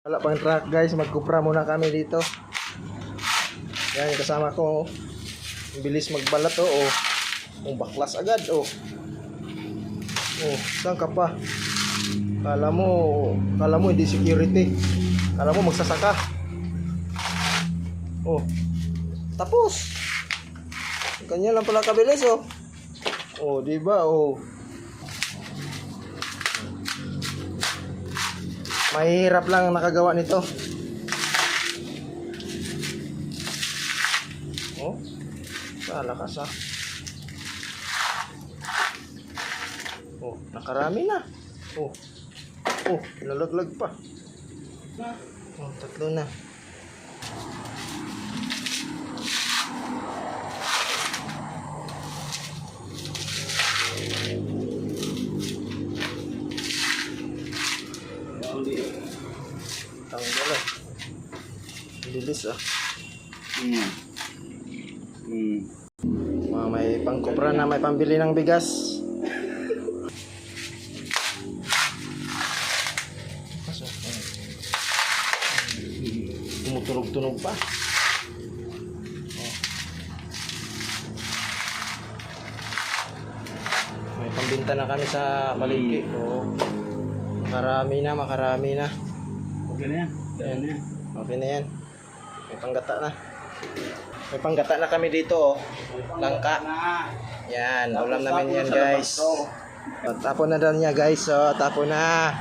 Wala pang truck guys, magkupra muna kami dito. Yan yung kasama ko. Ang bilis magbalat oh. Oh, baklas agad oh. Oh, saan ka pa? Kala mo hindi security. Kala mo magsasaka. Oh. Tapos. Kanya lang pala kabilis oh. Oh, di ba oh. Mahirap lang nakagawa nito. Oh. Malakas ah. Oh, nakarami na. Oh. Oh, nalaglag pa. Oh, tatlo na. Tanggal ah. Bilis ah. May pangkupra na, may pambili ng bigas. Tumutunog-tunog pa. Oh. May pambinta na kami sa palengke. Oh. Makarami na. Okay na yan. Yan. Okay na yan. May panggata na. May panggata na kami dito oh. Langka. Yan, ulam namin yan guys. Tapon na daw niya guys. So, tapon na.